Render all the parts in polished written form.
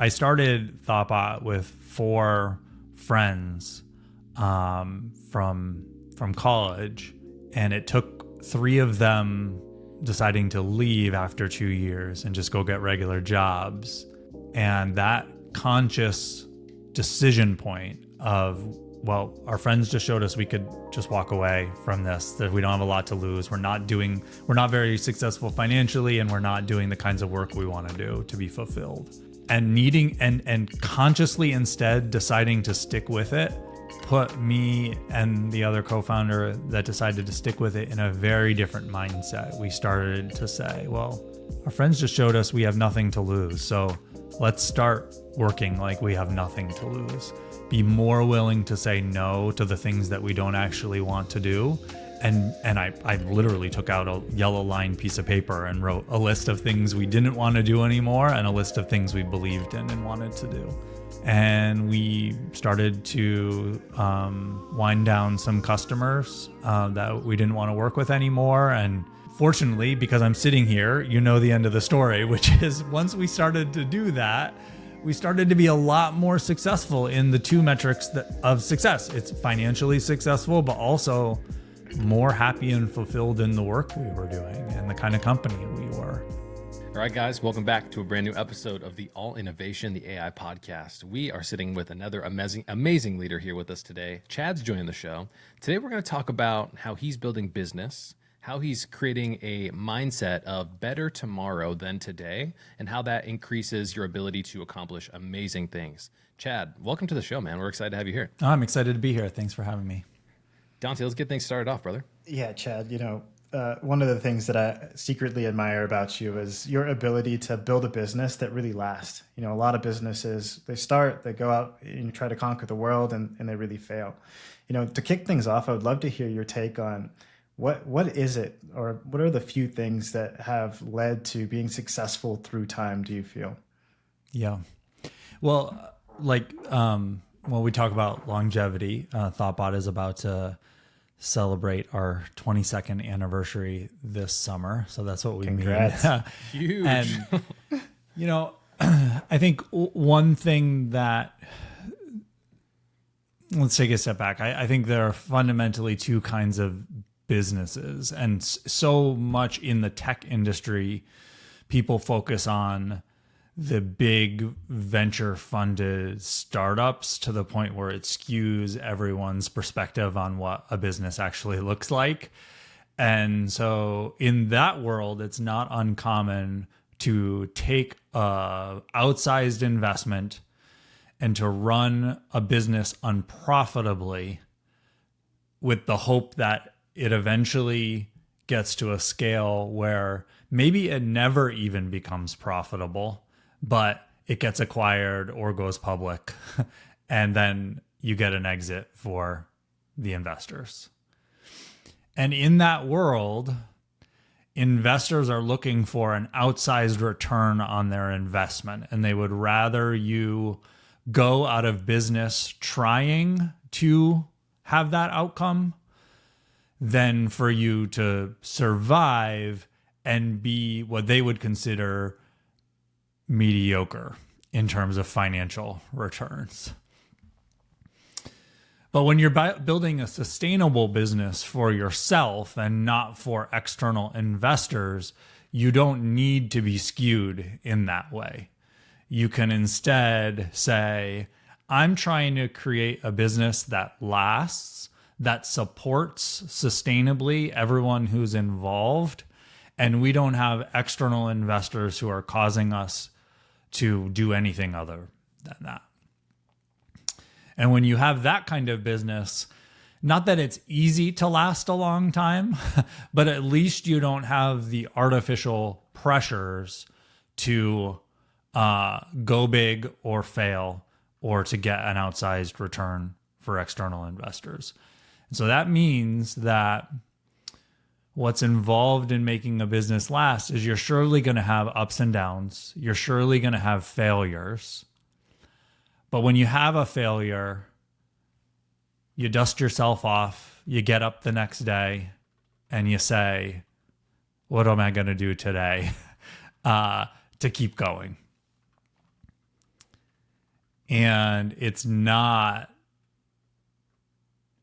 I started Thoughtbot with 4 friends from college, and it took 3 of them deciding to leave after 2 years and just go get regular jobs. And that conscious decision point of, well, our friends just showed us we could just walk away from this, that we don't have a lot to lose. We're not very successful financially, and we're not doing the kinds of work we want to do to be fulfilled. And needing and consciously instead deciding to stick with it put me and the other co-founder that decided to stick with it in a very different mindset. We started to say, well, our friends just showed us we have nothing to lose, so let's start working like we have nothing to lose. Be more willing to say no to the things that we don't actually want to do. And I literally took out a yellow line piece of paper and wrote a list of things we didn't want to do anymore and a list of things we believed in and wanted to do. And we started to wind down some customers that we didn't want to work with anymore. And fortunately, because I'm sitting here, you know the end of the story, which is once we started to do that, we started to be a lot more successful in the 2 metrics of success. It's financially successful, but also more happy and fulfilled in the work we were doing and the kind of company we were. All right, guys, welcome back to a brand new episode of the All Innovation, the AI podcast. We are sitting with another amazing leader here with us today. Chad's joining the show. Today, we're going to talk about how he's building business, how he's creating a mindset of better tomorrow than today, and how that increases your ability to accomplish amazing things. Chad, welcome to the show, man. We're excited to have you here. I'm excited to be here. Thanks for having me. Dante, let's get things started off, brother. Yeah, Chad, one of the things that I secretly admire about you is your ability to build a business that really lasts. A lot of businesses, they go out and try to conquer the world and they really fail. To kick things off, I would love to hear your take on what is it, or what are the few things that have led to being successful through time, do you feel? Yeah. Well, when we talk about longevity, Thoughtbot is about to celebrate our 22nd anniversary this summer. So that's what we Congrats. mean. Huge. And, I think one thing that, let's take a step back. I think there are fundamentally 2 kinds of businesses. And so much in the tech industry, people focus on the big venture funded startups to the point where it skews everyone's perspective on what a business actually looks like. And so in that world, it's not uncommon to take a outsized investment and to run a business unprofitably with the hope that it eventually gets to a scale where maybe it never even becomes profitable, but it gets acquired or goes public, and then you get an exit for the investors. And in that world, investors are looking for an outsized return on their investment, and they would rather you go out of business trying to have that outcome than for you to survive and be what they would consider mediocre in terms of financial returns. But when you're building a sustainable business for yourself and not for external investors, you don't need to be skewed in that way. You can instead say, I'm trying to create a business that lasts, that supports sustainably everyone who's involved, and we don't have external investors who are causing us to do anything other than that. And when you have that kind of business, not that it's easy to last a long time, but at least you don't have the artificial pressures to go big or fail or to get an outsized return for external investors. And so that means that what's involved in making a business last is you're surely going to have ups and downs. You're surely going to have failures. But when you have a failure, you dust yourself off, you get up the next day, and you say, what am I going to do today to keep going? And it's not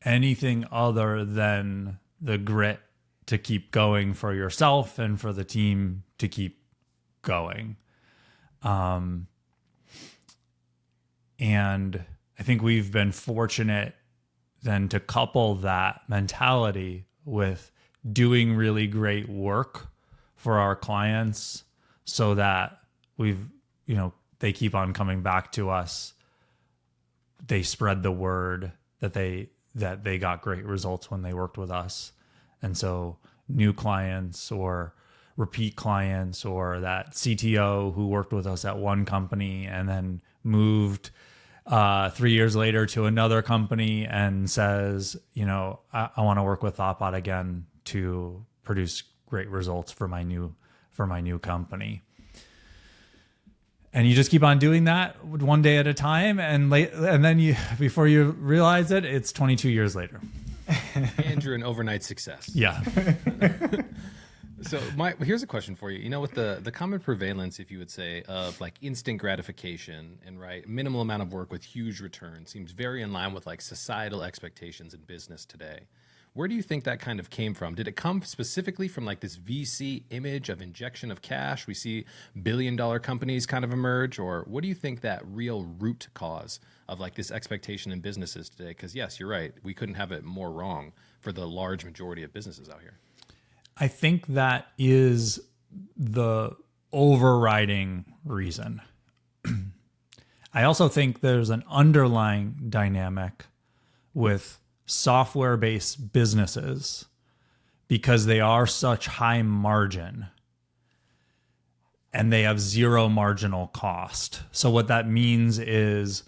anything other than the grit to keep going for yourself and for the team to keep going. And I think we've been fortunate then to couple that mentality with doing really great work for our clients so that they keep on coming back to us. They spread the word that they got great results when they worked with us. And so new clients or repeat clients, or that CTO who worked with us at one company and then moved 3 years later to another company and says, I want to work with Thoughtbot again to produce great results for my new company. And you just keep on doing that one day at a time, and then before you realize it, it's 22 years later. And you're an overnight success. Yeah. So here's a question for you. With the common prevalence, if you would say, of like instant gratification and minimal amount of work with huge return seems very in line with like societal expectations in business today. Where do you think that kind of came from? Did it come specifically from like this VC image of injection of cash? We see billion-dollar companies kind of emerge, or what do you think that real root cause of like this expectation in businesses today? Because yes, you're right. We couldn't have it more wrong for the large majority of businesses out here. I think that is the overriding reason. I also think there's an underlying dynamic with software-based businesses because they are such high margin and they have zero marginal cost. So what that means is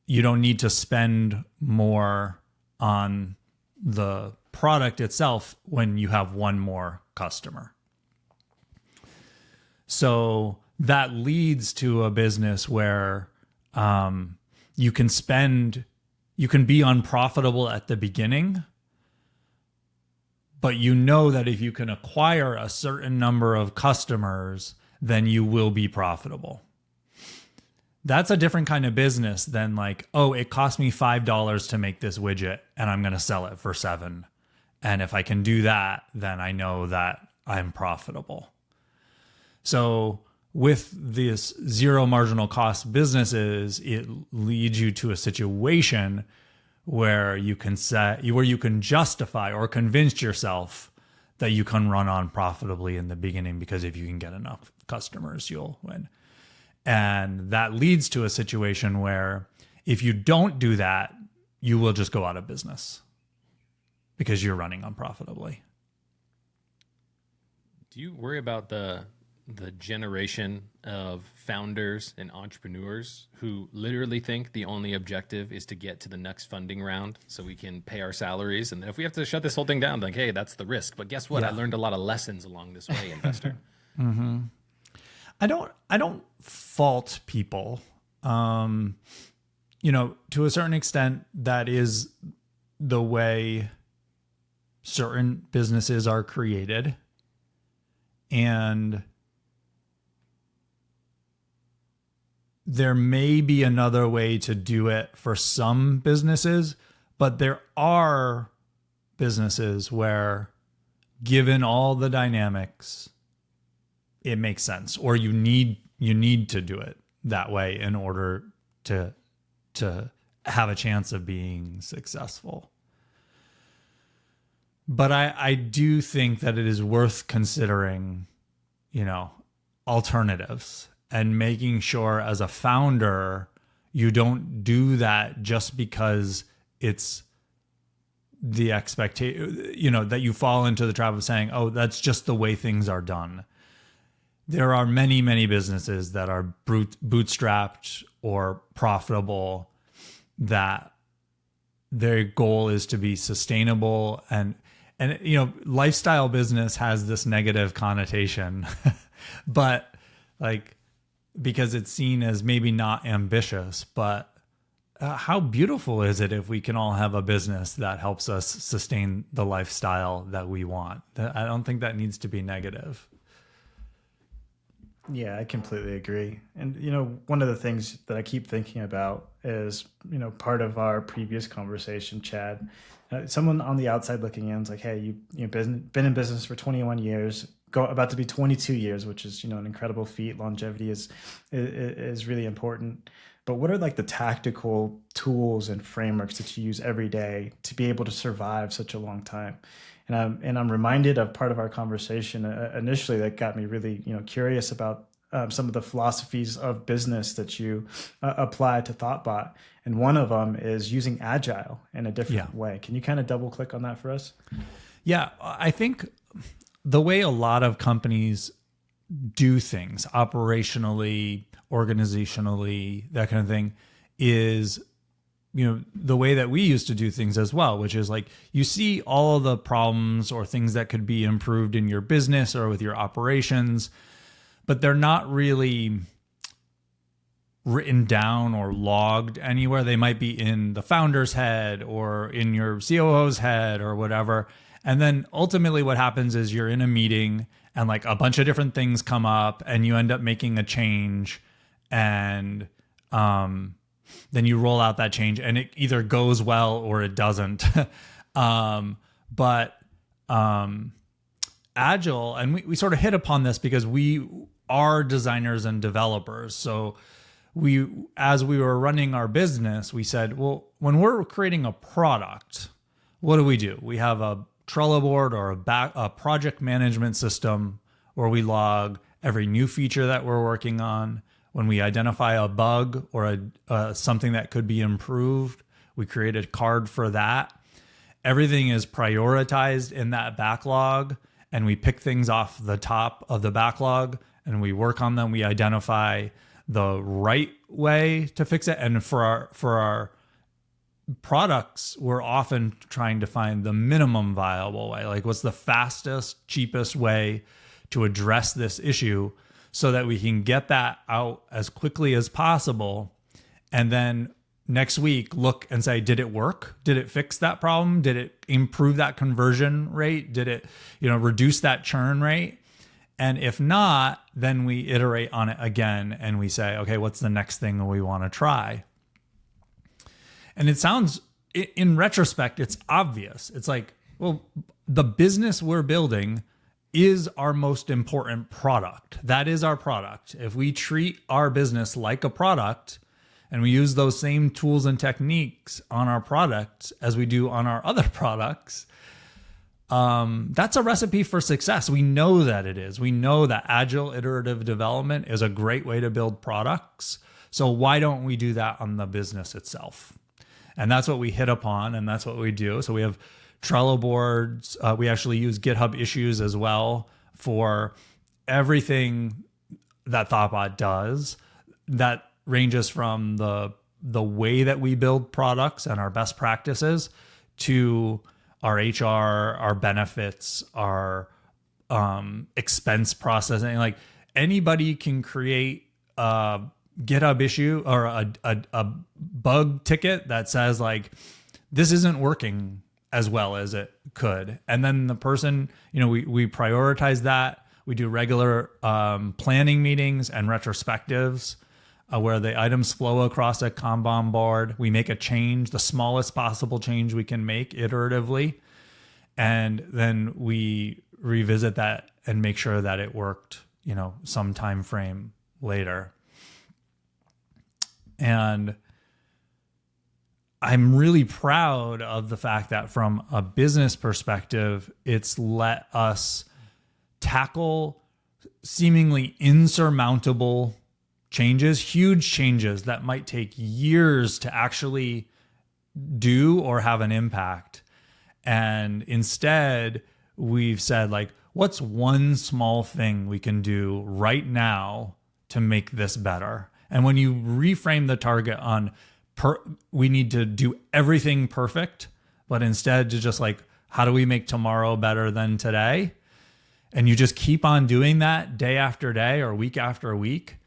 you don't need to spend more on the product itself when you have one more customer. So that leads to a business where you can be unprofitable at the beginning, but you know that if you can acquire a certain number of customers, then you will be profitable. That's a different kind of business than like, oh, it cost me $5 to make this widget and I'm going to sell it for $7. And if I can do that, then I know that I'm profitable. So with this zero marginal cost businesses, it leads you to a situation where you can justify or convince yourself that you can run on profitably in the beginning, because if you can get enough customers, you'll win. And that leads to a situation where if you don't do that, you will just go out of business because you're running unprofitably. Do you worry about the generation of founders and entrepreneurs who literally think the only objective is to get to the next funding round so we can pay our salaries? And if we have to shut this whole thing down, like, hey, that's the risk. But guess what? Yeah. I learned a lot of lessons along this way, investor. Mm-hmm. I don't fault people. To a certain extent, that is the way certain businesses are created. And there may be another way to do it for some businesses, but there are businesses where, given all the dynamics, it makes sense, or you need to do it that way in order to have a chance of being successful. But I do think that it is worth considering, alternatives, and making sure as a founder, you don't do that just because it's the expectation, that you fall into the trap of saying, oh, that's just the way things are done. There are many, many businesses that are bootstrapped or profitable that their goal is to be sustainable. And lifestyle business has this negative connotation, but because it's seen as maybe not ambitious, but how beautiful is it if we can all have a business that helps us sustain the lifestyle that we want? I don't think that needs to be negative. Yeah, I completely agree. And, one of the things that I keep thinking about is, part of our previous conversation, Chad, someone on the outside looking in is like, hey, you've been in business for 21 years, about to be 22 years, which is, an incredible feat. Longevity is really important. But what are like the tactical tools and frameworks that you use every day to be able to survive such a long time? And I'm reminded of part of our conversation initially that got me really curious about some of the philosophies of business that you apply to Thoughtbot, and one of them is using Agile in a different way. Can you kind of double click on that for us? Yeah, I think the way a lot of companies do things operationally, organizationally, that kind of thing, is the way that we used to do things as well, which is like you see all of the problems or things that could be improved in your business or with your operations, but they're not really written down or logged anywhere. They might be in the founder's head or in your COO's head or whatever. And then ultimately what happens is you're in a meeting and like a bunch of different things come up and you end up making a change, and then you roll out that change and it either goes well or it doesn't. But Agile, and we sort of hit upon this because we are designers and developers. So as we were running our business, we said, well, when we're creating a product, what do? We have a Trello board or a project management system where we log every new feature that we're working on. When we identify a bug or something that could be improved, we create a card for that. Everything is prioritized in that backlog, and we pick things off the top of the backlog and we work on them. We identify the right way to fix it. And for our products, we're often trying to find the minimum viable way. Like, what's the fastest, cheapest way to address this issue so that we can get that out as quickly as possible. And then next week, look and say, did it work? Did it fix that problem? Did it improve that conversion rate? Did it, reduce that churn rate? And if not, then we iterate on it again and we say, okay, what's the next thing we want to try? And it sounds, in retrospect, it's obvious. It's like, well, the business we're building is our most important product. That is our product. If we treat our business like a product and we use those same tools and techniques on our product as we do on our other products, that's a recipe for success. We know that it is. We know that agile iterative development is a great way to build products. So why don't we do that on the business itself? And that's what we hit upon, and that's what we do. So we have Trello boards. We actually use GitHub issues as well for everything that Thoughtbot does. That ranges from the way that we build products and our best practices to our HR, our benefits, our expense processing. Like, anybody can create a GitHub issue or a bug ticket that says like, this isn't working as well as it could. And then the person, we prioritize that. We do regular planning meetings and retrospectives where the items flow across a Kanban board. We make a change, the smallest possible change we can make iteratively. And then we revisit that and make sure that it worked, some time frame later. And I'm really proud of the fact that from a business perspective, it's let us tackle seemingly insurmountable changes, huge changes that might take years to actually do or have an impact. And instead, we've said, like, what's one small thing we can do right now to make this better? And when you reframe the target on we need to do everything perfect, but instead to just like, how do we make tomorrow better than today? And you just keep on doing that day after day or week after week,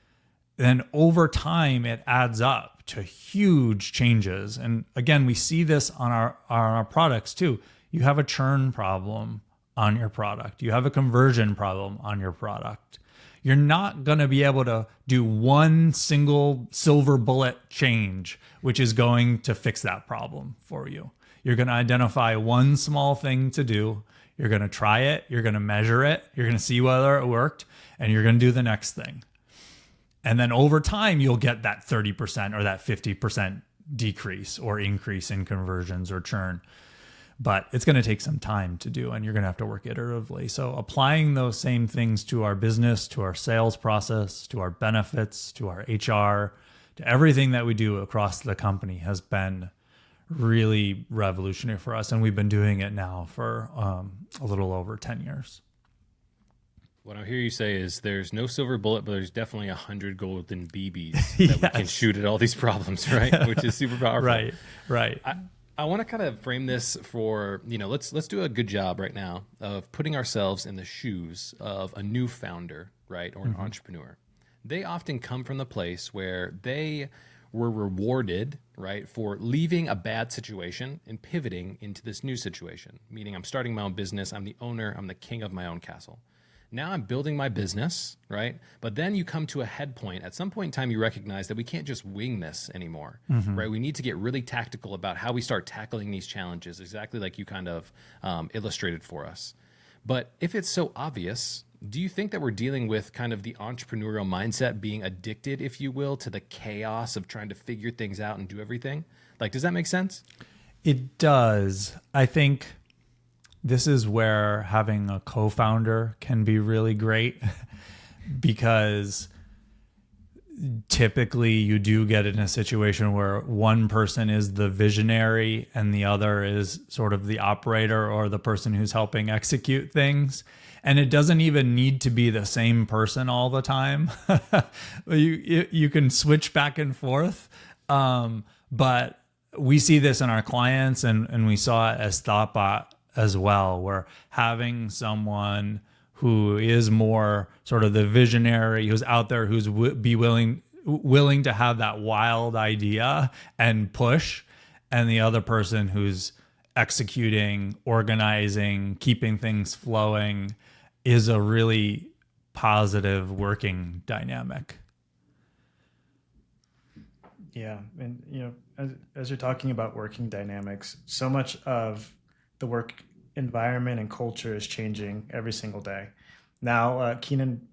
then over time it adds up to huge changes. And again, we see this on our products too. You have a churn problem on your product. You have a conversion problem on your product. you're not going to be able to do one single silver bullet change, which is going to fix that problem for you. You're going to identify one small thing to do. You're going to try it. You're going to measure it. You're going to see whether it worked, and you're going to do the next thing. And then over time, you'll get that 30% or that 50% decrease or increase in conversions or churn. But it's going to take some time to do, and you're going to have to work iteratively. So applying those same things to our business, to our sales process, to our benefits, to our HR, to everything that we do across the company has been really revolutionary for us. And we've been doing it now for a little over 10 years. What I hear you say is there's no silver bullet, but there's definitely 100 golden BBs that we can shoot at all these problems, right? Which is super powerful. Right. I want to kind of frame this for, let's do a good job right now of putting ourselves in the shoes of a new founder, right? Or an entrepreneur. They often come from the place where they were rewarded, right, for leaving a bad situation and pivoting into this new situation, meaning I'm starting my own business. I'm the owner. I'm the king of my own castle. Now I'm building my business, right? But then you come to a head point. At some point in time, you recognize that we can't just wing this anymore, right? We need to get really tactical about how we start tackling these challenges, exactly like you kind of illustrated for us. But if it's so obvious, do you think that we're dealing with kind of the entrepreneurial mindset being addicted, if you will, to the chaos of trying to figure things out and do everything? Like, does that make sense? It does. I think this is where having a co-founder can be really great because typically you do get in a situation where one person is the visionary and the other is sort of the operator or the person who's helping execute things. And it doesn't even need to be the same person all the time. You can switch back and forth. But we see this in our clients and we saw it as Thoughtbot as well, where having someone who is more sort of the visionary, who's out there, who's willing to have that wild idea and push, and the other person who's executing, organizing, keeping things flowing, is a really positive working dynamic. Yeah, and as you're talking about working dynamics, so much of the work environment and culture is changing every single day. Now, Keenan,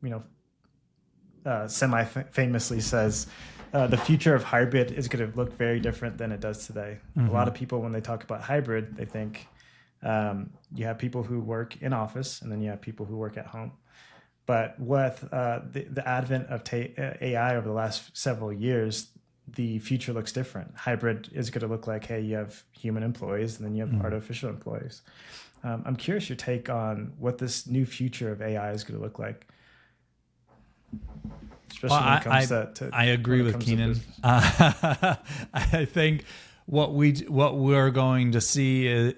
semi-famously says the future of hybrid is going to look very different than it does today. A lot of people, when they talk about hybrid, they think you have people who work in office and then you have people who work at home. But with the advent of AI over the last several years, the future looks different. Hybrid is going to look like, hey, you have human employees and then you have artificial employees. I'm curious your take on what this new future of AI is going to look like. Especially when it comes to I agree with Keenan. I think what we're going to see is,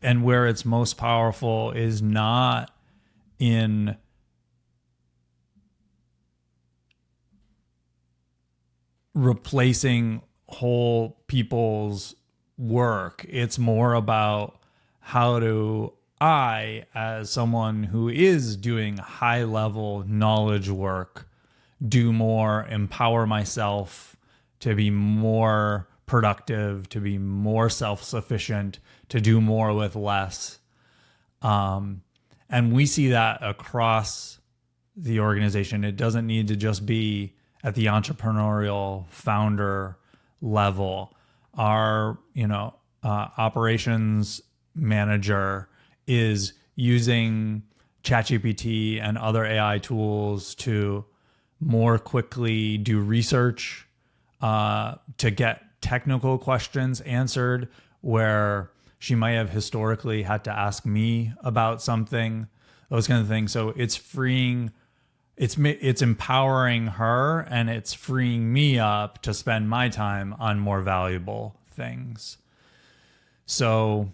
and where it's most powerful is not in replacing whole people's work. It's more about how do I, as someone who is doing high level knowledge work, do more, empower myself to be more productive, to be more self-sufficient, to do more with less. And we see that across the organization. It doesn't need to just be at the entrepreneurial founder level. Our, operations manager is using ChatGPT and other AI tools to more quickly do research, to get technical questions answered where she might have historically had to ask me about something, those kind of things. So it's freeing, it's empowering her, and it's freeing me up to spend my time on more valuable things. So,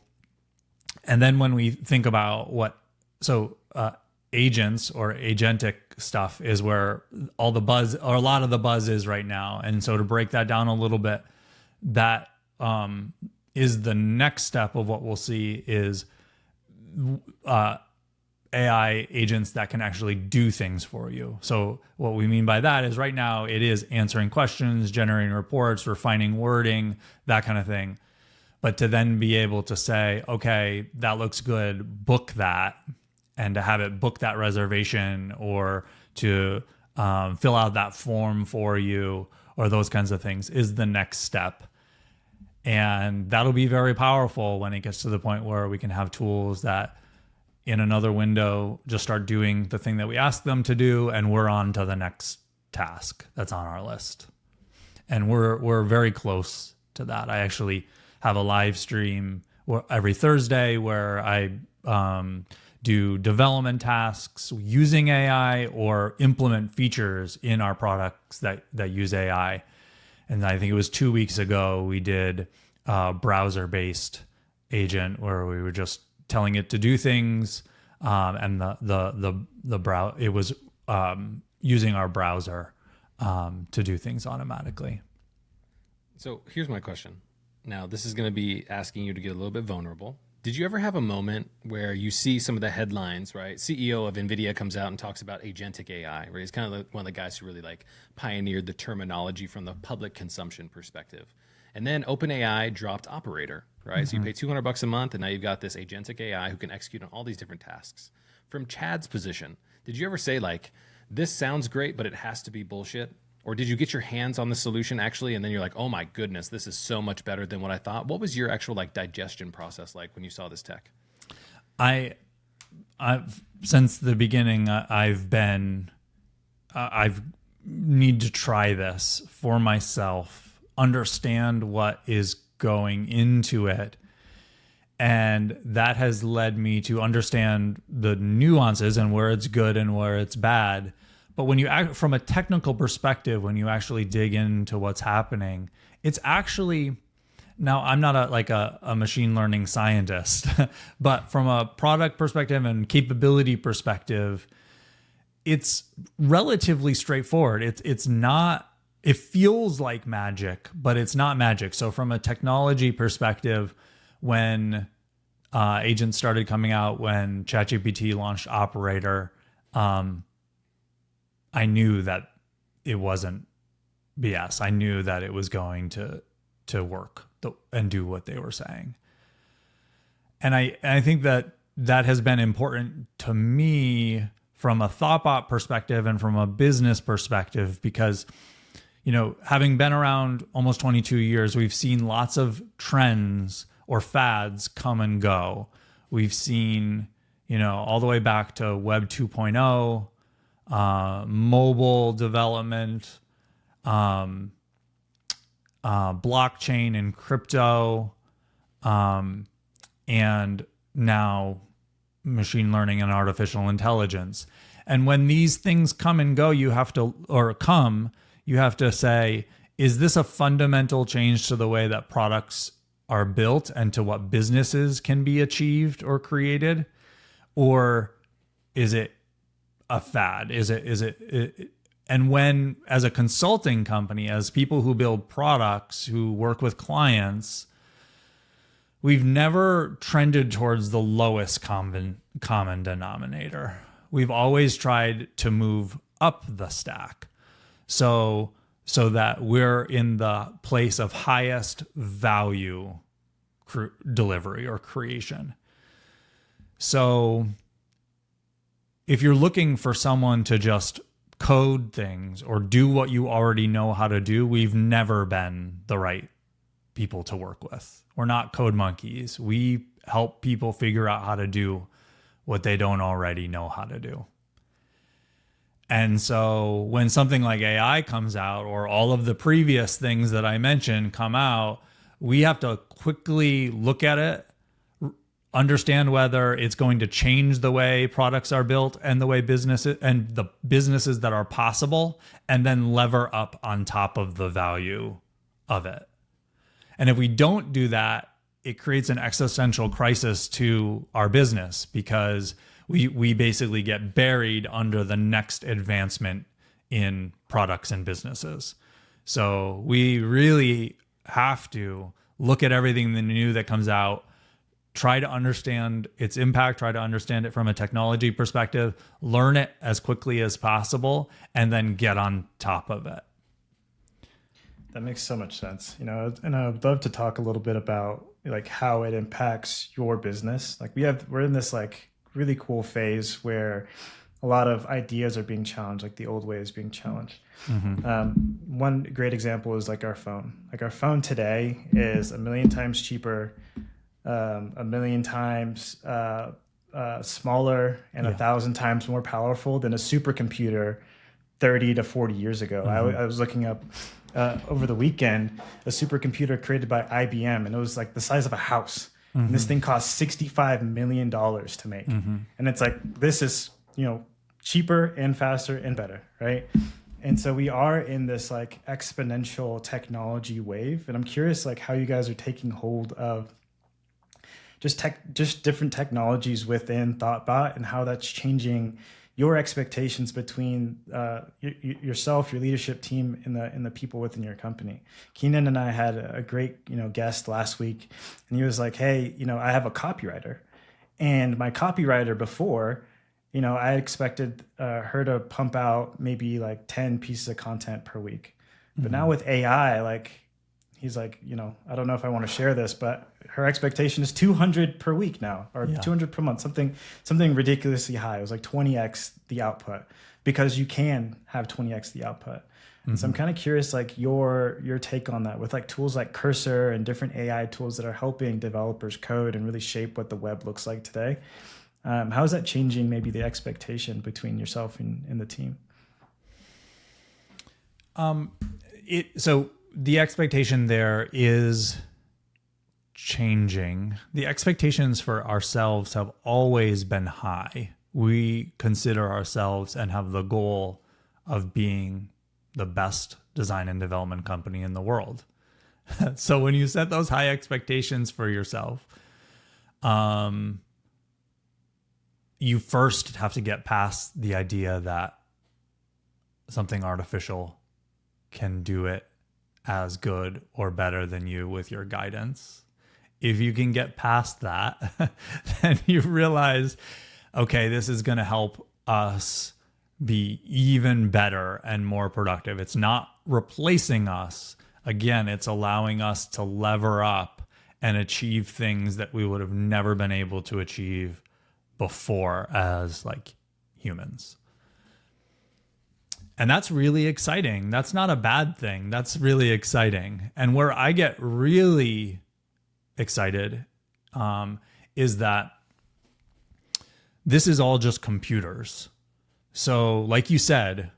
and then when we think about agents or agentic stuff is where all the buzz, or a lot of the buzz, is right now. And so to break that down a little bit, that is the next step of what we'll see is AI agents that can actually do things for you. So what we mean by that is right now it is answering questions, generating reports, refining wording, that kind of thing. But to then be able to say, okay, that looks good, book that, and to have it book that reservation, or to fill out that form for you, or those kinds of things, is the next step. And that'll be very powerful when it gets to the point where we can have tools that in another window just start doing the thing that we ask them to do, and we're on to the next task that's on our list. And we're very close to that. I actually have a live stream every Thursday where I do development tasks using AI or implement features in our products that use AI. And I think it was 2 weeks ago we did a browser-based agent where we were just telling it to do things, and it was using our browser to do things automatically. So here's my question. Now, this is going to be asking you to get a little bit vulnerable. Did you ever have a moment where you see some of the headlines, right? CEO of NVIDIA comes out and talks about agentic AI, right? He's kind of one of the guys who really like pioneered the terminology from the public consumption perspective. And then OpenAI dropped Operator, right? So you pay $200 a month, and now you've got this agentic AI who can execute on all these different tasks. From Chad's position, did you ever say like, this sounds great, but it has to be bullshit? Or did you get your hands on the solution actually, and then you're like, oh my goodness, this is so much better than what I thought? What was your actual like digestion process like when you saw this tech? I've since the beginning, I've need to try this for myself, understand what is going into it. And that has led me to understand the nuances and where it's good and where it's bad. But when you act from a technical perspective, when you actually dig into what's happening, it's actually, now I'm not a machine learning scientist, but from a product perspective and capability perspective, it's relatively straightforward. It's not, it feels like magic, but it's not magic. So from a technology perspective, when agents started coming out, when ChatGPT launched Operator, I knew that it wasn't BS. I knew that it was going to work and do what they were saying. And I think that has been important to me from a Thoughtbot perspective and from a business perspective, because, having been around almost 22 years, we've seen lots of trends or fads come and go. We've seen, all the way back to Web 2.0, mobile development, blockchain and crypto, and now machine learning and artificial intelligence. And when these things come and go, you have to say, is this a fundamental change to the way that products are built and to what businesses can be achieved or created? Or is it a fad? And when, as a consulting company, as people who build products, who work with clients, we've never trended towards the lowest common denominator. We've always tried to move up the stack so that we're in the place of highest value delivery or creation. So if you're looking for someone to just code things or do what you already know how to do, we've never been the right people to work with. We're not code monkeys. We help people figure out how to do what they don't already know how to do. And so when something like AI comes out, or all of the previous things that I mentioned come out, we have to quickly look at it, understand whether it's going to change the way products are built and the way businesses and the businesses that are possible, and then lever up on top of the value of it. And if we don't do that, it creates an existential crisis to our business, because we basically get buried under the next advancement in products and businesses. So we really have to look at everything new that comes out, try to understand its impact, try to understand it from a technology perspective, learn it as quickly as possible, and then get on top of it. That makes so much sense. You know, and I would love to talk a little bit about like how it impacts your business. Like we're in this like really cool phase where a lot of ideas are being challenged, like the old way is being challenged. One great example is like our phone. Like our phone today is 1 million times cheaper, 1 million times smaller, and 1,000 times more powerful than a supercomputer 30 to 40 years ago. I was looking up over the weekend a supercomputer created by IBM, and it was like the size of a house. And this thing cost $65 million to make. And it's like, this is, you know, cheaper and faster and better, right? And so we are in this like exponential technology wave. And I'm curious like how you guys are taking hold of just different technologies within Thoughtbot and how that's changing your expectations between yourself, your leadership team, and the people within your company. Keenan and I had a great, you know, guest last week, and he was like, "Hey, you know, I have a copywriter, and my copywriter before, you know, I expected her to pump out maybe like 10 pieces of content per week, but now with AI, like." He's like, you know, I don't know if I want to share this, but her expectation is 200 per week now, or 200 per month, something ridiculously high. It was like 20x the output, because you can have 20x the output. And so I'm kind of curious, like your take on that with like tools like Cursor and different AI tools that are helping developers code and really shape what the web looks like today. How is that changing maybe the expectation between yourself and the team? So the expectation there is changing. The expectations for ourselves have always been high. We consider ourselves and have the goal of being the best design and development company in the world. So when you set those high expectations for yourself, you first have to get past the idea that something artificial can do it as good or better than you with your guidance. If you can get past that, then you realize, okay, this is going to help us be even better and more productive. It's not replacing us. Again, it's allowing us to lever up and achieve things that we would have never been able to achieve before as like humans. And that's really exciting. That's not a bad thing. That's really exciting. And where I get really excited is that this is all just computers. So like you said,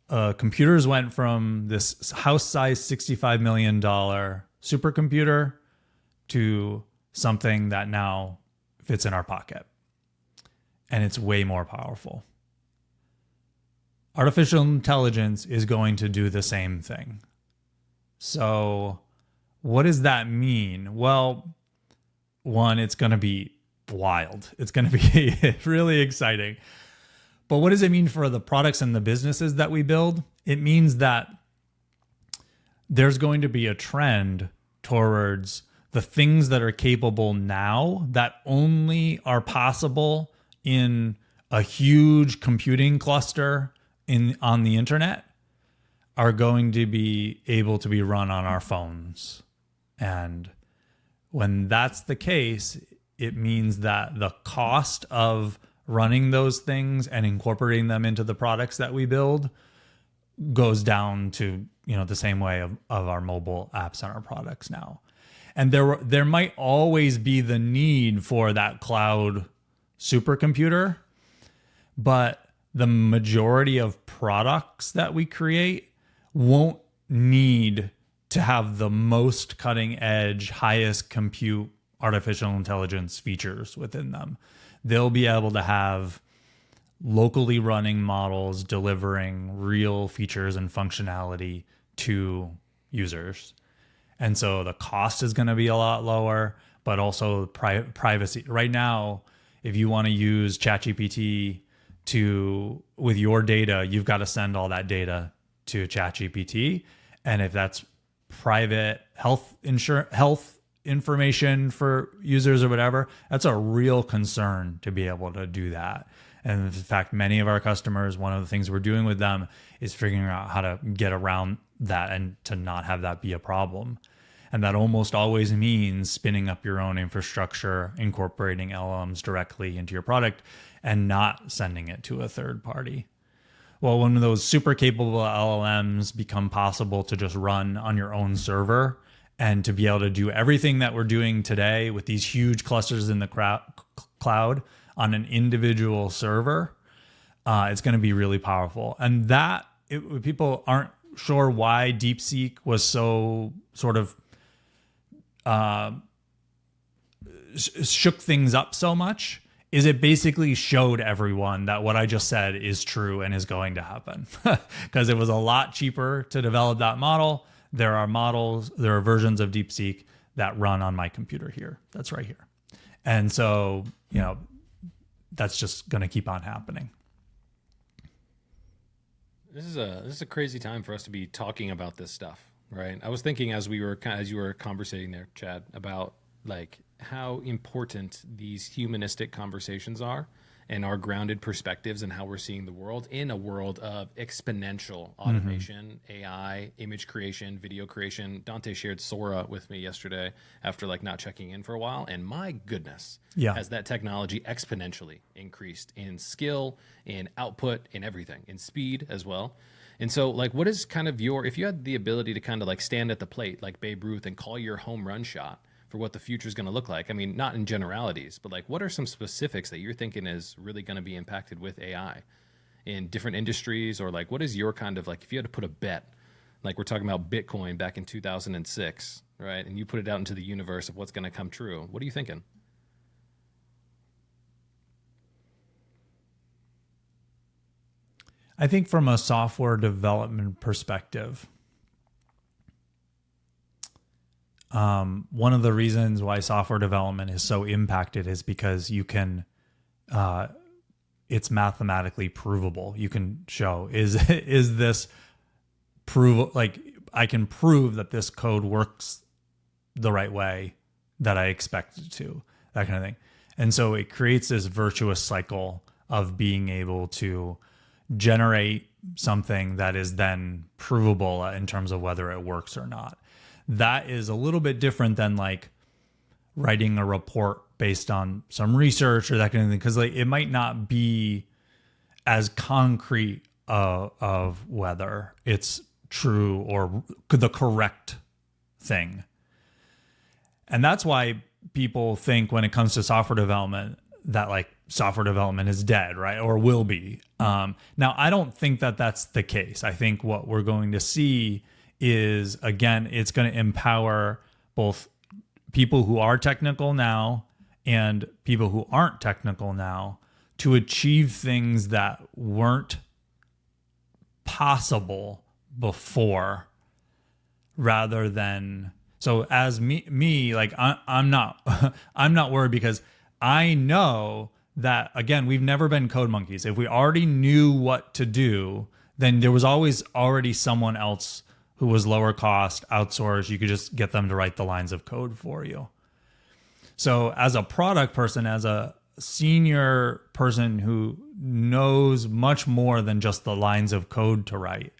computers went from this house-sized $65 million supercomputer to something that now fits in our pocket. And it's way more powerful. Artificial intelligence is going to do the same thing. So what does that mean? Well, one, it's going to be wild. It's going to be really exciting. But what does it mean for the products and the businesses that we build? It means that there's going to be a trend towards the things that are capable now that only are possible in a huge computing cluster on the internet are going to be able to be run on our phones. And when that's the case, it means that the cost of running those things and incorporating them into the products that we build goes down to, you know, the same way of our mobile apps and our products now. And there might always be the need for that cloud supercomputer, but the majority of products that we create won't need to have the most cutting edge, highest compute artificial intelligence features within them. They'll be able to have locally running models delivering real features and functionality to users. And so the cost is going to be a lot lower, but also privacy. Right now, if you want to use ChatGPT with your data, you've got to send all that data to ChatGPT. And if that's private health information for users or whatever, that's a real concern to be able to do that. And in fact, many of our customers, one of the things we're doing with them is figuring out how to get around that and to not have that be a problem. And that almost always means spinning up your own infrastructure, incorporating LLMs directly into your product, and not sending it to a third party. Well, when those super capable LLMs become possible to just run on your own server and to be able to do everything that we're doing today with these huge clusters in the cloud on an individual server, it's going to be really powerful. And people aren't sure why DeepSeek was so sort of shook things up so much, is it basically showed everyone that what I just said is true and is going to happen. Because it was a lot cheaper to develop that model. There are versions of DeepSeek that run on my computer here. That's right here. And so, that's just going to keep on happening. This is a crazy time for us to be talking about this stuff, right? I was thinking as you were conversating there, Chad, about like how important these humanistic conversations are and our grounded perspectives and how we're seeing the world in a world of exponential automation, AI, image creation, video creation. Dante shared Sora with me yesterday after like not checking in for a while. And my goodness, has that technology exponentially increased in skill, in output, in everything, in speed as well. And so like, what is kind of if you had the ability to kind of like stand at the plate like Babe Ruth and call your home run shot for what the future is going to look like? I mean, not in generalities, but like what are some specifics that you're thinking is really going to be impacted with AI in different industries? Or like, what is your kind of like, if you had to put a bet, like we're talking about Bitcoin back in 2006, right? And you put it out into the universe of what's going to come true. What are you thinking? I think from a software development perspective, one of the reasons why software development is so impacted is because you can, it's mathematically provable. You can show, is this like I can prove that this code works the right way that I expect it to, that kind of thing. And so it creates this virtuous cycle of being able to generate something that is then provable in terms of whether it works or not. That is a little bit different than like writing a report based on some research or that kind of thing, because like it might not be as concrete of whether it's true or the correct thing. And that's why people think when it comes to software development that like software development is dead, right? Or will be. Now, I don't think that that's the case. I think what we're going to see is, again, it's going to empower both people who are technical now and people who aren't technical now to achieve things that weren't possible before, rather than, so as me like I'm not I'm not worried, because I know that, again, we've never been code monkeys. If we already knew what to do, then there was always already someone else who was lower cost, outsourced. You could just get them to write the lines of code for you. So as a product person, as a senior person who knows much more than just the lines of code to write,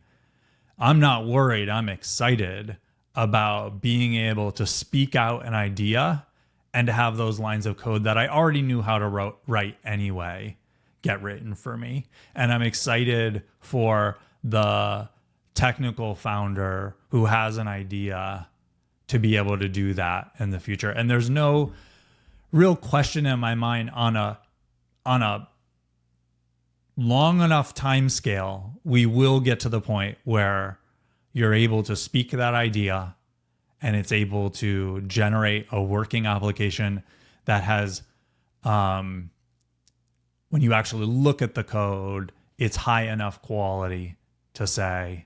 I'm not worried. I'm excited about being able to speak out an idea and to have those lines of code that I already knew how to write anyway get written for me. And I'm excited for the technical founder who has an idea to be able to do that in the future. And there's no real question in my mind on a long enough time scale, we will get to the point where you're able to speak that idea and it's able to generate a working application that has, when you actually look at the code, it's high enough quality to say,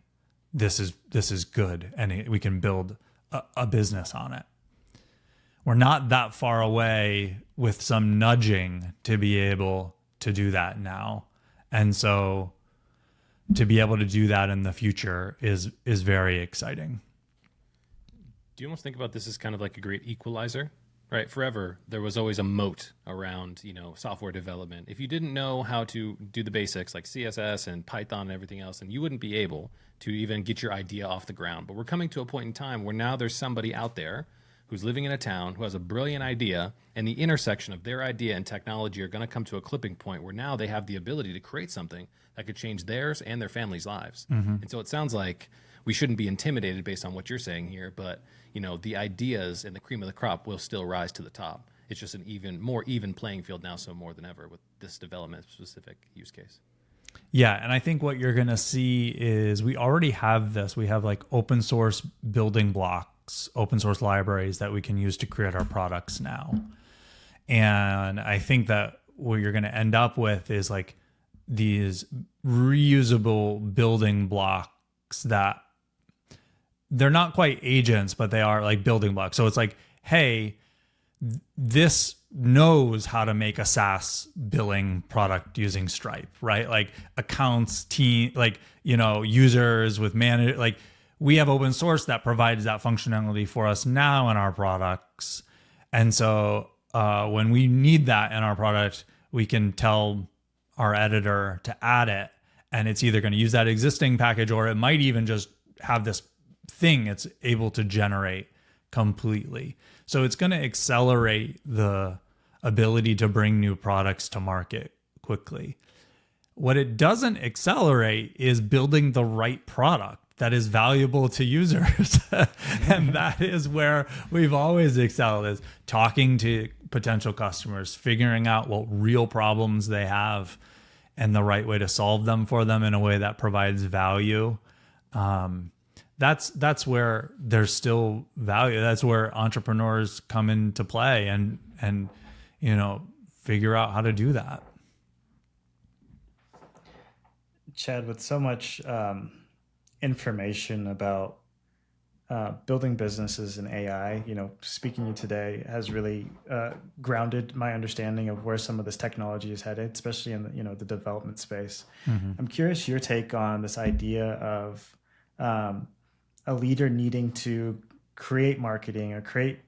this is good, and we can build a business on it. We're not that far away with some nudging to be able to do that now. And so to be able to do that in the future is very exciting. Do you almost think about this as kind of like a great equalizer? Right. Forever, there was always a moat around, software development. If you didn't know how to do the basics like CSS and Python and everything else, and you wouldn't be able to even get your idea off the ground. But we're coming to a point in time where now there's somebody out there who's living in a town who has a brilliant idea, and the intersection of their idea and technology are going to come to a clipping point where now they have the ability to create something that could change theirs and their family's lives. And so it sounds like we shouldn't be intimidated based on what you're saying here, but the ideas and the cream of the crop will still rise to the top. It's just an even more even playing field now, so more than ever with this development specific use case. Yeah, and I think what you're going to see is we already have this. We have like open source building blocks, open source libraries that we can use to create our products now. And I think that what you're going to end up with is like these reusable building blocks that they're not quite agents, but they are like building blocks. So it's like, hey, this knows how to make a SaaS billing product using Stripe, right? Like accounts, team, like, users with manager, like we have open source that provides that functionality for us now in our products. And so when we need that in our product, we can tell our editor to add it, and it's either going to use that existing package, or it might even just have this thing it's able to generate completely. So it's going to accelerate the ability to bring new products to market quickly. What it doesn't accelerate is building the right product that is valuable to users. And that is where we've always excelled, is talking to potential customers, figuring out what real problems they have and the right way to solve them for them in a way that provides value. That's where there's still value. That's where entrepreneurs come into play and figure out how to do that. Chad, with so much information about building businesses in AI, speaking to you today has really grounded my understanding of where some of this technology is headed, especially in the development space. I'm curious your take on this idea of a leader needing to create marketing or create,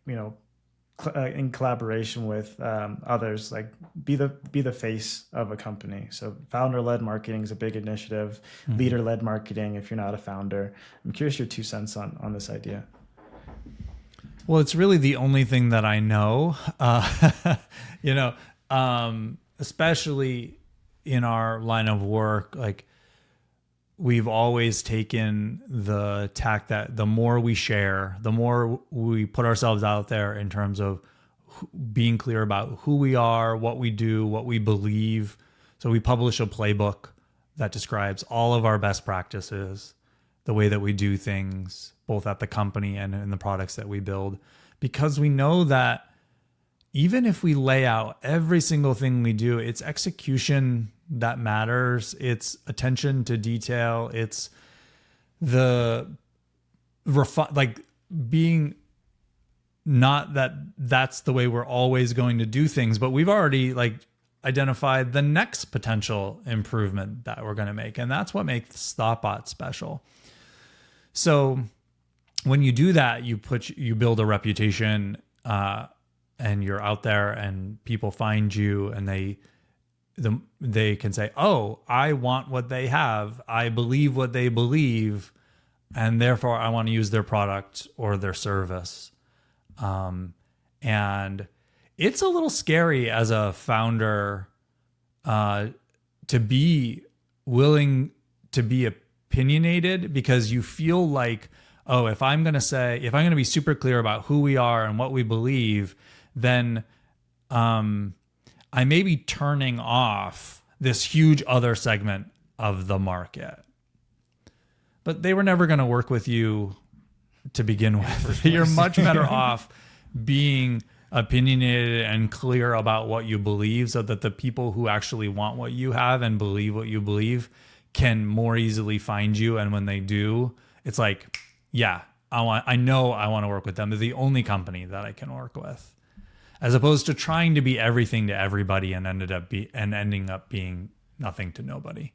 in collaboration with others, like be the face of a company. So founder-led marketing is a big initiative. Leader-led marketing, if you're not a founder. I'm curious your 2 cents on this idea. Well, it's really the only thing that I know, especially in our line of work. Like, we've always taken the tack that the more we share, the more we put ourselves out there in terms of being clear about who we are, what we do, what we believe. So we publish a playbook that describes all of our best practices, the way that we do things, both at the company and in the products that we build, because we know that even if we lay out every single thing we do, it's execution that matters. It's attention to detail. It's the being not that that's the way we're always going to do things, but we've already identified the next potential improvement that we're going to make. And that's what makes Thoughtbot special. So when you do that, you build a reputation, and you're out there and people find you and they can say, oh, I want what they have. I believe what they believe. And therefore I want to use their product or their service. And it's a little scary as a founder, to be willing to be opinionated, because you feel like, oh, if I'm going to be super clear about who we are and what we believe, then, I may be turning off this huge other segment of the market. But they were never going to work with you to begin with. You're much better off being opinionated and clear about what you believe, so that the people who actually want what you have and believe what you believe can more easily find you. And when they do, it's like, yeah, I know I want to work with them. They're the only company that I can work with. As opposed to trying to be everything to everybody and ending up being nothing to nobody.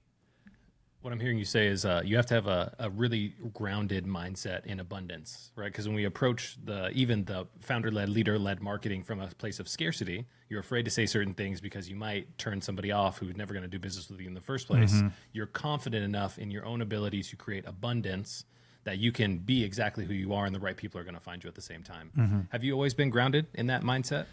What I'm hearing you say is you have to have a really grounded mindset in abundance, right? Because when we approach even the founder-led, leader-led marketing from a place of scarcity, you're afraid to say certain things because you might turn somebody off who's never going to do business with you in the first place. Mm-hmm. You're confident enough in your own ability to create abundance that you can be exactly who you are, and the right people are going to find you at the same time. Mm-hmm. Have you always been grounded in that mindset?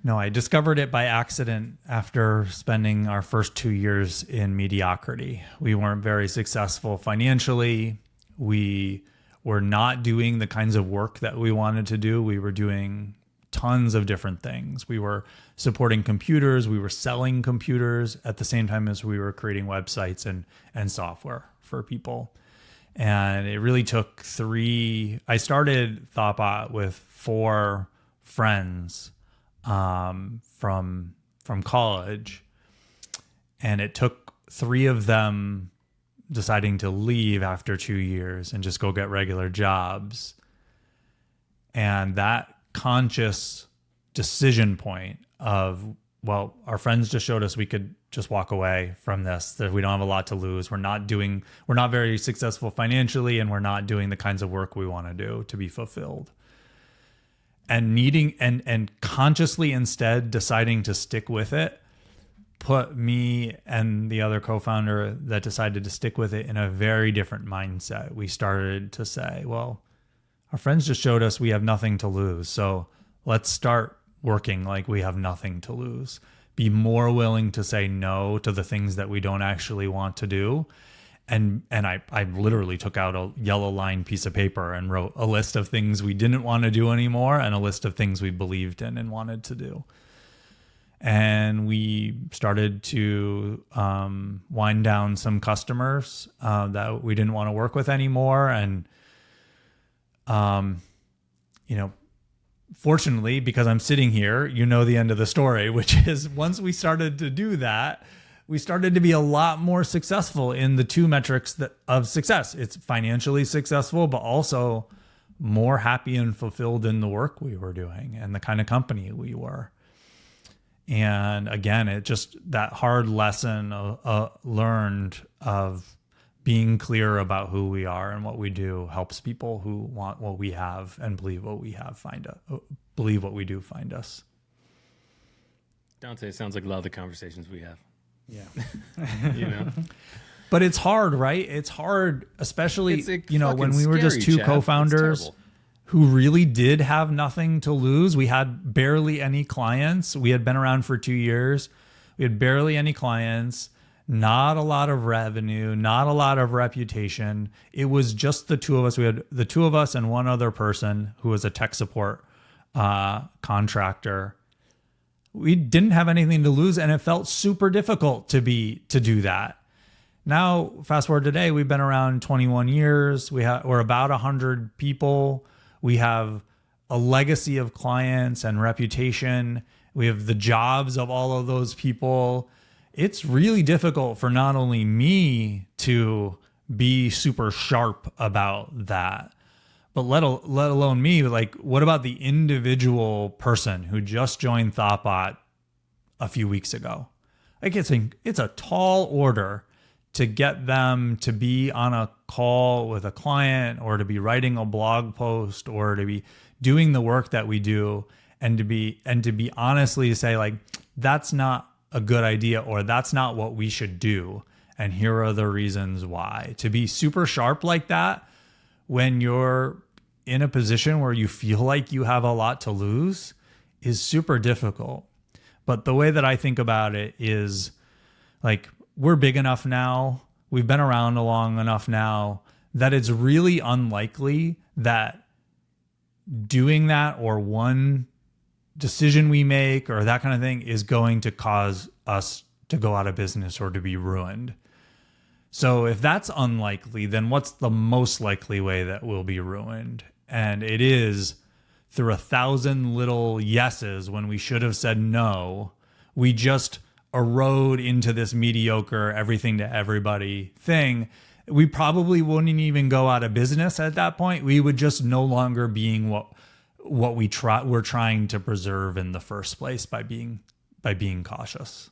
No, I discovered it by accident after spending our first 2 years in mediocrity. We weren't very successful financially. We were not doing the kinds of work that we wanted to do. We were doing tons of different things. We were supporting computers. We were selling computers at the same time as we were creating websites and software for people. And it really took I started Thoughtbot with 4 friends from college, and it took 3 of them deciding to leave after 2 years and just go get regular jobs. And that conscious decision point of, well, our friends just showed us we could just walk away from this, that we don't have a lot to lose. We're not very successful financially, and we're not doing the kinds of work we want to do to be fulfilled. And needing and consciously instead deciding to stick with it put me and the other co-founder that decided to stick with it in a very different mindset. We started to say, well, our friends just showed us we have nothing to lose. So let's start working like we have nothing to lose. Be more willing to say no to the things that we don't actually want to do. And I literally took out a yellow line piece of paper and wrote a list of things we didn't want to do anymore and a list of things we believed in and wanted to do. And we started to wind down some customers that we didn't want to work with anymore. And, fortunately, because I'm sitting here, the end of the story, which is once we started to do that, we started to be a lot more successful in the 2 metrics of success. It's financially successful, but also more happy and fulfilled in the work we were doing and the kind of company we were. And again, it just that hard lesson learned of being clear about who we are and what we do helps people who want what we have and believe what we have believe what we do find us. Dante, it sounds like a lot of the conversations we have. Yeah. But it's hard, right? It's hard, especially, when we were just 2 Chad. co-founders who really did have nothing to lose. We had barely any clients. We had been around for 2 years. We had barely any clients, not a lot of revenue, not a lot of reputation. It was just the 2 of us. We had the 2 of us and one other person who was a tech support contractor. We didn't have anything to lose, and it felt super difficult to do that. Now, fast forward today, we've been around 21 years. We're about 100 people. We have a legacy of clients and reputation. We have the jobs of all of those people. It's really difficult for not only me to be super sharp about that, but let alone me, like, what about the individual person who just joined Thoughtbot a few weeks ago? Like, it's a tall order to get them to be on a call with a client or to be writing a blog post or to be doing the work that we do and to be honestly to say, like, that's not a good idea or that's not what we should do. And here are the reasons why. To be super sharp like that when you're in a position where you feel like you have a lot to lose is super difficult. But the way that I think about it is, like, we're big enough now, we've been around long enough now that it's really unlikely that doing that or one decision we make or that kind of thing is going to cause us to go out of business or to be ruined. So if that's unlikely, then what's the most likely way that we'll be ruined? And it is through 1,000 little yeses when we should have said no. We just erode into this mediocre everything to everybody thing. We probably wouldn't even go out of business at that point. We would just no longer being what we're trying to preserve in the first place by being cautious.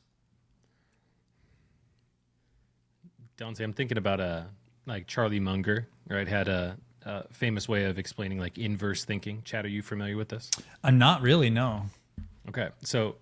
Don't say. I'm thinking about like Charlie Munger, right? Had a famous way of explaining like inverse thinking. Chad, are you familiar with this? Not really, no. Okay, so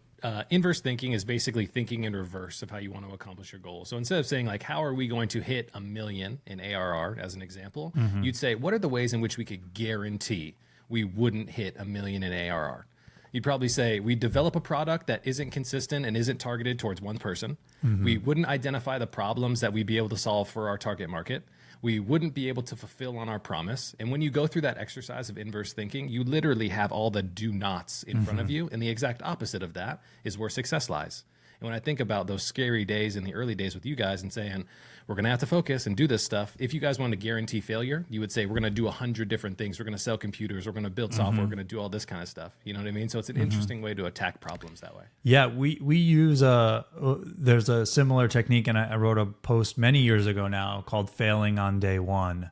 inverse thinking is basically thinking in reverse of how you want to accomplish your goal. So instead of saying like, how are we going to hit 1 million in ARR as an example, you'd say, what are the ways in which we could guarantee we wouldn't hit 1 million in ARR? You'd probably say we develop a product that isn't consistent and isn't targeted towards one person. We wouldn't identify the problems that we'd be able to solve for our target market. We wouldn't be able to fulfill on our promise. And when you go through that exercise of inverse thinking, you literally have all the do nots in front of you. And the exact opposite of that is where success lies. And when I think about those scary days in the early days with you guys and saying, we're going to have to focus and do this stuff. If you guys want to guarantee failure, you would say, we're going to do 100 different things. We're going to sell computers. We're going to build software. We're going to do all this kind of stuff. You know what I mean? So it's an interesting way to attack problems that way. Yeah, we use there's a similar technique, and I wrote a post many years ago now called failing on day one.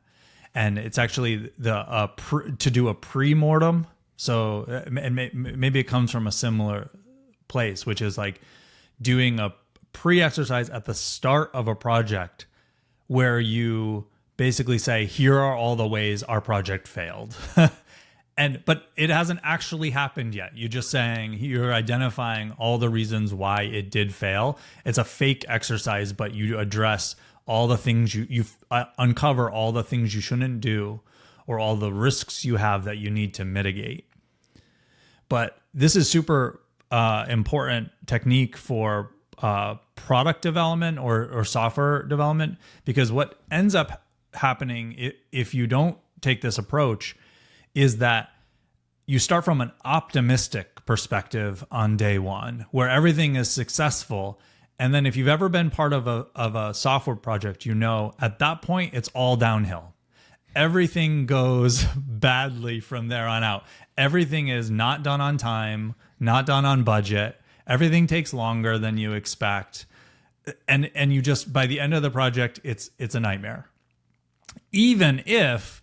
And it's actually to do a pre-mortem. So and maybe it comes from a similar place, which is like doing a pre-exercise at the start of a project where you basically say, here are all the ways our project failed. But it hasn't actually happened yet. You're just saying, you're identifying all the reasons why it did fail. It's a fake exercise, but you address all the things you uncover all the things you shouldn't do, or all the risks you have that you need to mitigate. But this is super important technique for product development or software development, because what ends up happening if you don't take this approach is that you start from an optimistic perspective on day one, where everything is successful. And then if you've ever been part of a software project, you know, at that point, it's all downhill. Everything goes badly from there on out. Everything is not done on time, not done on budget. Everything takes longer than you expect. And you just, by the end of the project, it's a nightmare. Even if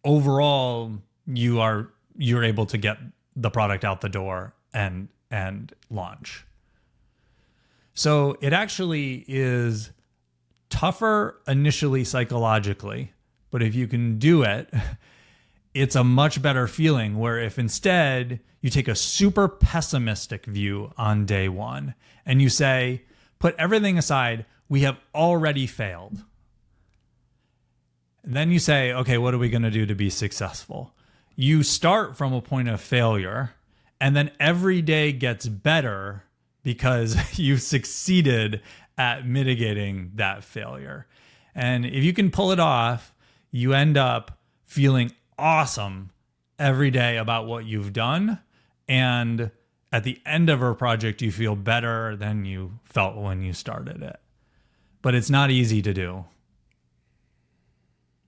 overall you're able to get the product out the door and launch. So it actually is tougher initially psychologically, but if you can do it, it's a much better feeling, where if instead you take a super pessimistic view on day one and you say, put everything aside, we have already failed. And then you say, okay, what are we going to do to be successful? You start from a point of failure, and then every day gets better because you've succeeded at mitigating that failure. And if you can pull it off, you end up feeling awesome every day about what you've done. And at the end of a project, you feel better than you felt when you started it. But it's not easy to do.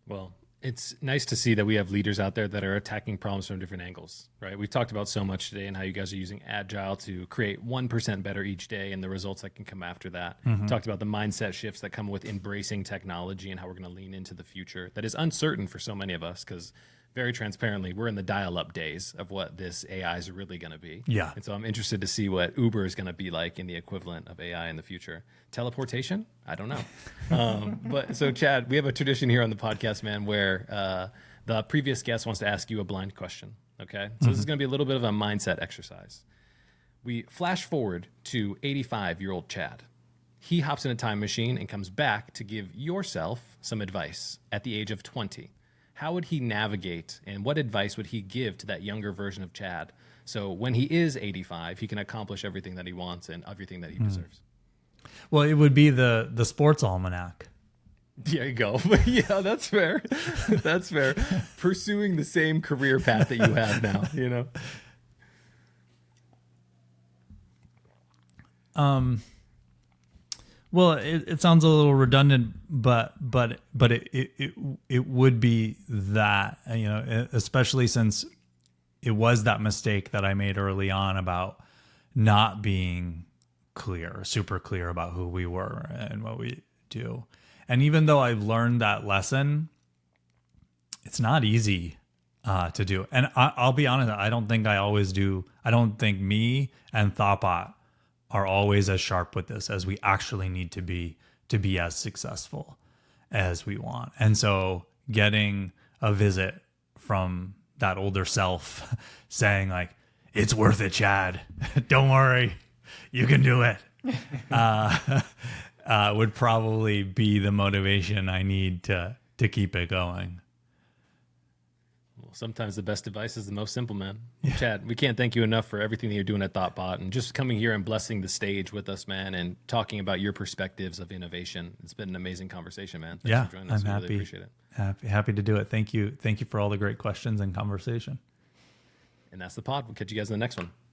Well, it's nice to see that we have leaders out there that are attacking problems from different angles, right? We've talked about so much today and how you guys are using Agile to create 1% better each day and the results that can come after that. Talked about the mindset shifts that come with embracing technology and how we're going to lean into the future that is uncertain for so many of us, because very transparently, we're in the dial-up days of what this AI is really going to be. Yeah. And so I'm interested to see what Uber is going to be like in the equivalent of AI in the future. Teleportation? I don't know. But so Chad, we have a tradition here on the podcast, man, where the previous guest wants to ask you a blind question. Okay. So this is going to be a little bit of a mindset exercise. We flash forward to 85-year-old Chad. He hops in a time machine and comes back to give yourself some advice at the age of 20. How would he navigate, and what advice would he give to that younger version of Chad, so when he is 85, he can accomplish everything that he wants and everything that he deserves? Well, it would be the sports almanac. There you go. Yeah, that's fair. That's fair. Pursuing the same career path that you have now, you know? Well, it sounds a little redundant, but it would be that, you know, especially since it was that mistake that I made early on about not being super clear about who we were and what we do. And even though I've learned that lesson, it's not easy to do. And I'll be honest, I don't think I always do. I don't think me and Thoughtbot are always as sharp with this as we actually need to be to be as successful as we want. And so getting a visit from that older self saying like, it's worth it, Chad. Don't worry. You can do it. Would probably be the motivation I need to keep it going. Well, sometimes the best advice is the most simple, man. Well, Chad, we can't thank you enough for everything that you're doing at Thoughtbot and just coming here and blessing the stage with us, man, and talking about your perspectives of innovation. It's been an amazing conversation, man. Thanks for joining us. I'm happy. Really appreciate it. Happy to do it. Thank you. Thank you for all the great questions and conversation. And that's the pod. We'll catch you guys in the next one.